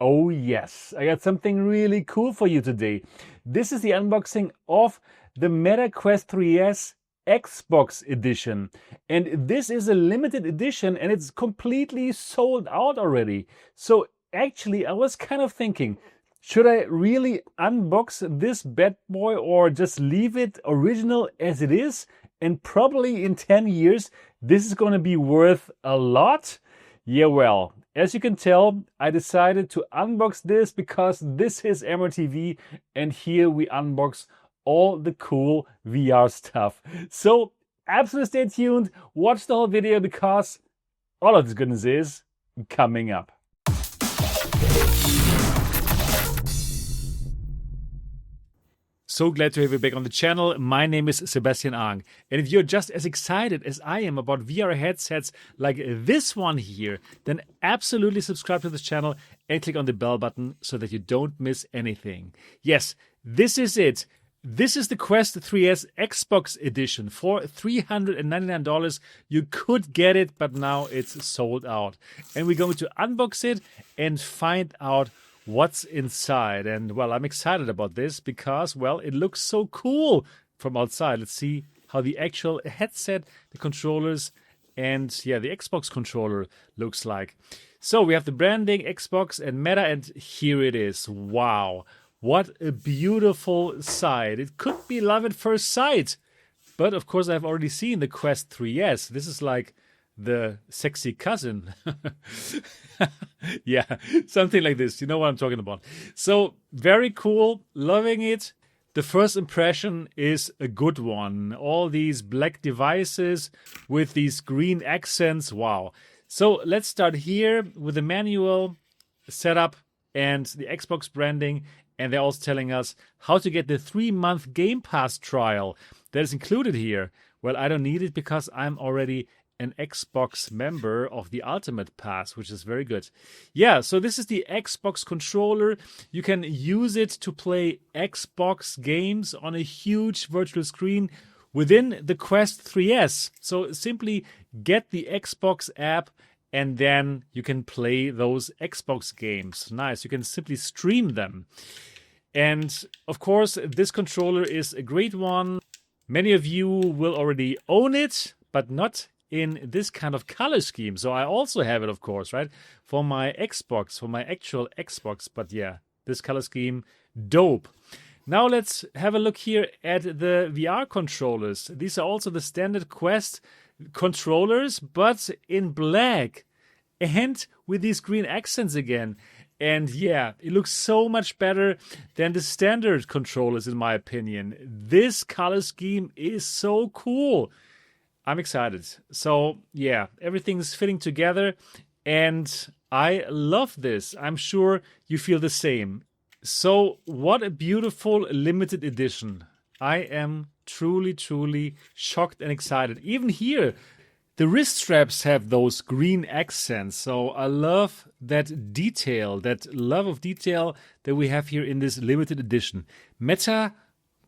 Oh yes, I got something really cool for you today. This is the unboxing of the Meta Quest 3S Xbox edition. And this is a limited edition and it's completely sold out already. So actually I was kind of thinking, should I really unbox this bad boy or just leave it original as it is? And probably in 10 years, this is going to be worth a lot. Yeah, well, as you can tell, I decided to unbox this because this is MRTV and here we unbox all the cool VR stuff. So absolutely stay tuned, watch the whole video because all of this goodness is coming up. So glad to have you back on the channel. My name is Sebastian Ang. And if you're just as excited as I am about VR headsets like this one here, then absolutely subscribe to this channel and click on the bell button so that you don't miss anything. Yes, this is it. This is the Quest 3S Xbox edition for $399. You could get it, but now it's sold out. And we're going to unbox it and find out what's inside. And well, I'm excited about this because, well, it looks so cool from outside. Let's see how the actual headset, the controllers, and yeah, the Xbox controller looks like. So we have the branding, Xbox and Meta, and here it is. Wow, what a beautiful sight. It could be love at first sight, but of course I've already seen the Quest 3S. This is like the sexy cousin. Yeah, something like this. You know what I'm talking about. So very cool, loving it. The first impression is a good one. All these black devices with these green accents. Wow. So let's start here with the manual setup and the Xbox branding. And they're also telling us how to get the 3-month Game Pass trial that is included here. Well, I don't need it because I'm already an Xbox member of the Ultimate Pass, which is very good. Yeah, so this is the Xbox controller. You can use it to play Xbox games on a huge virtual screen within the Quest 3S. So simply get the Xbox app and then you can play those Xbox games. Nice, you can simply stream them. And of course, this controller is a great one. Many of you will already own it, but not in this kind of color scheme. So I also have it, of course, right? For my Xbox, for my actual Xbox. But yeah, this color scheme, dope. Now let's have a look here at the VR controllers. These are also the standard Quest controllers, but in black and with these green accents again. And yeah, it looks so much better than the standard controllers, in my opinion. This color scheme is so cool. I'm excited. So yeah, everything's fitting together and I love this. I'm sure you feel the same. So what a beautiful limited edition. I am truly, truly shocked and excited. Even here, the wrist straps have those green accents. So I love that detail, that love of detail that we have here in this limited edition. Meta,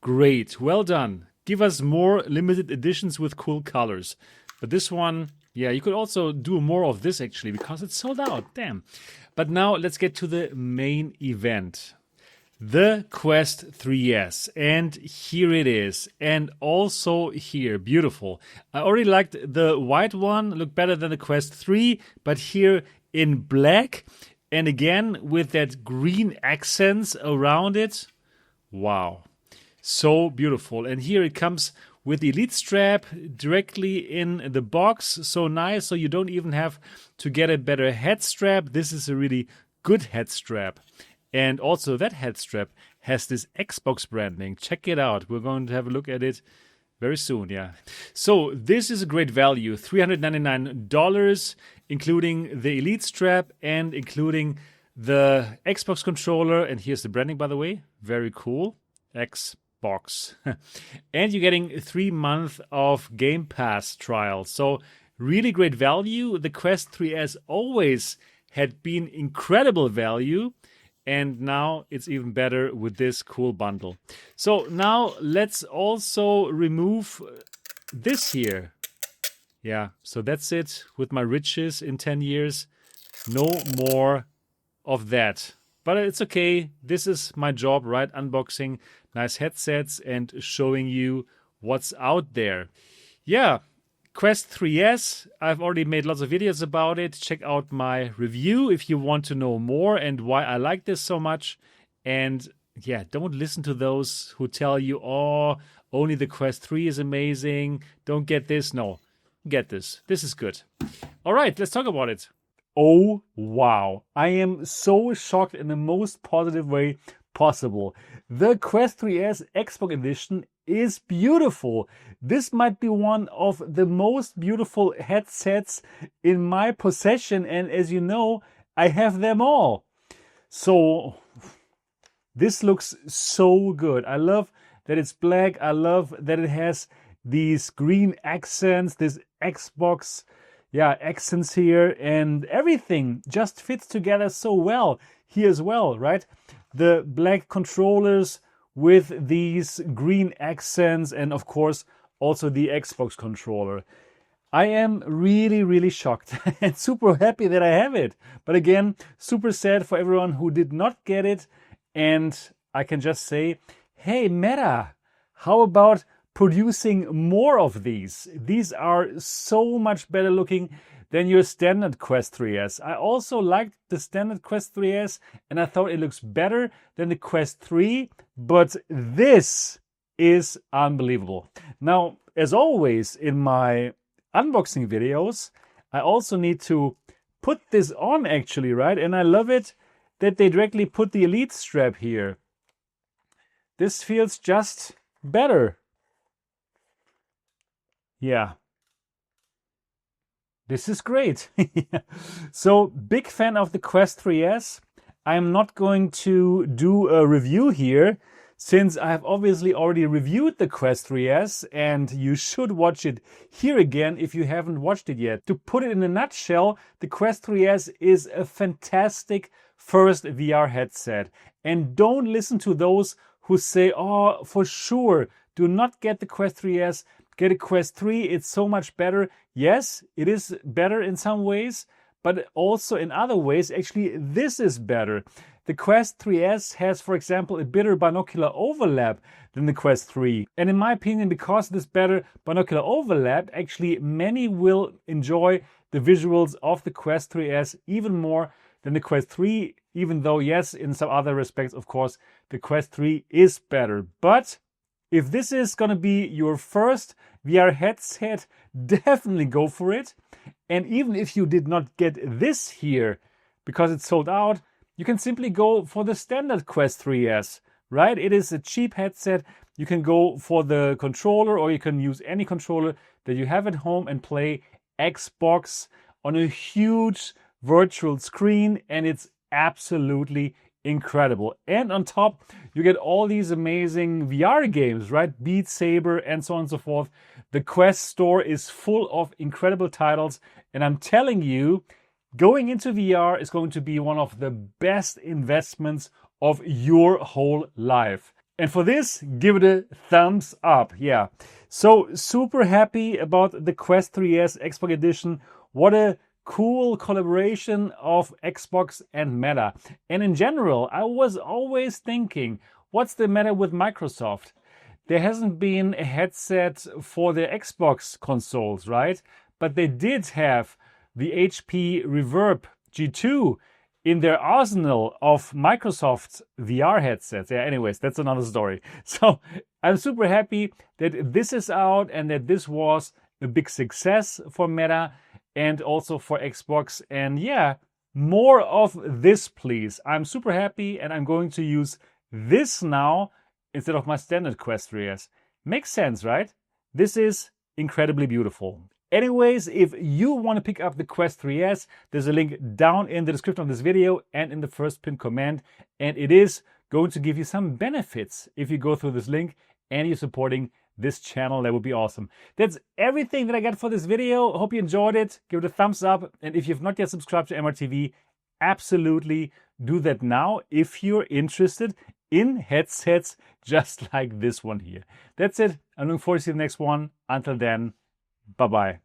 great. Well done. Give us more limited editions with cool colors. But this one, yeah, you could also do more of this actually because it's sold out. Damn. But now let's get to the main event. The Quest 3S. And here it is. And also here. Beautiful. I already liked the white one. Looked better than the Quest 3. But here in black. And again with that green accents around it. Wow. So beautiful. And here it comes with the Elite strap directly in the box. So nice. So you don't even have to get a better head strap. This is a really good head strap. And also that head strap has this Xbox branding. Check it out. We're going to have a look at it very soon. Yeah. So this is a great value. $399, including the Elite strap and including the Xbox controller. And here's the branding, by the way. Very cool. Xbox. And you're getting 3 months of Game Pass trial. So really great value. The Quest 3S always had been incredible value. And now it's even better with this cool bundle. So now let's also remove this here. Yeah, so that's it with my riches in 10 years. No more of that. But it's okay. This is my job, right? Unboxing nice headsets and showing you what's out there. Yeah, Quest 3S. I've already made lots of videos about it. Check out my review if you want to know more and why I like this so much. And yeah, don't listen to those who tell you, oh, only the Quest 3 is amazing. Don't get this. No, get this. This is good. All right, let's talk about it. Oh, wow. I am so shocked in the most positive way possible. The Quest 3S XBOX edition is beautiful. This might be one of the most beautiful headsets in my possession. And as you know, I have them all. So this looks so good. I love that it's black. I love that it has these green accents, this Xbox accents here, and everything just fits together so well here as well, right? The black controllers with these green accents, and of course also the Xbox controller. I am really, really shocked and super happy that I have it. But again, super sad for everyone who did not get it. And I can just say, hey, Meta, how about producing more of these? These are so much better looking than your standard Quest 3S. I also liked the standard Quest 3S and I thought it looks better than the Quest 3, but this is unbelievable. Now, as always in my unboxing videos, I also need to put this on actually, right? And I love it that they directly put the Elite strap here. This feels just better. Yeah. This is great. So, big fan of the Quest 3S. I'm not going to do a review here since I have obviously already reviewed the Quest 3S and you should watch it here again if you haven't watched it yet. To put it in a nutshell, the Quest 3S is a fantastic first VR headset. And don't listen to those who say, oh, for sure, do not get the Quest 3S, get a Quest 3, it's so much better. Yes, it is better in some ways, but also in other ways, actually, this is better. The Quest 3S has, for example, a better binocular overlap than the Quest 3. And in my opinion, because of this better binocular overlap, actually many will enjoy the visuals of the Quest 3S even more than the Quest 3, even though, yes, in some other respects, of course, the Quest 3 is better. But if this is going to be your first VR headset, definitely go for it. And even if you did not get this here because it's sold out, you can simply go for the standard Quest 3S, right? It is a cheap headset. You can go for the controller or you can use any controller that you have at home and play Xbox on a huge virtual screen, and it's absolutely incredible. And on top, you get all these amazing VR games, right? Beat Saber and so on and so forth. The Quest store is full of incredible titles, and I'm telling you, going into VR is going to be one of the best investments of your whole life. And for this, give it a thumbs up. Yeah. So super happy about the Quest 3S XBOX edition. What a cool collaboration of Xbox and Meta. And in general, I was always thinking, what's the matter with Microsoft? There hasn't been a headset for the Xbox consoles, right? But they did have the HP Reverb G2 in their arsenal of Microsoft VR headsets. Yeah, anyways, that's another story. So I'm super happy that this is out and that this was a big success for Meta and also for Xbox. And yeah, more of this, please. I'm super happy and I'm going to use this now instead of my standard Quest 3S. Makes sense, right? This is incredibly beautiful. Anyways, if you want to pick up the Quest 3S, there's a link down in the description of this video and in the first pinned comment. And it is going to give you some benefits if you go through this link and you're supporting this channel. That would be awesome. That's everything that I got for this video. Hope you enjoyed it. Give it a thumbs up. And if you've not yet subscribed to MRTV, absolutely do that now if you're interested in headsets just like this one here. That's it. I'm looking forward to see the next one. Until then, bye-bye.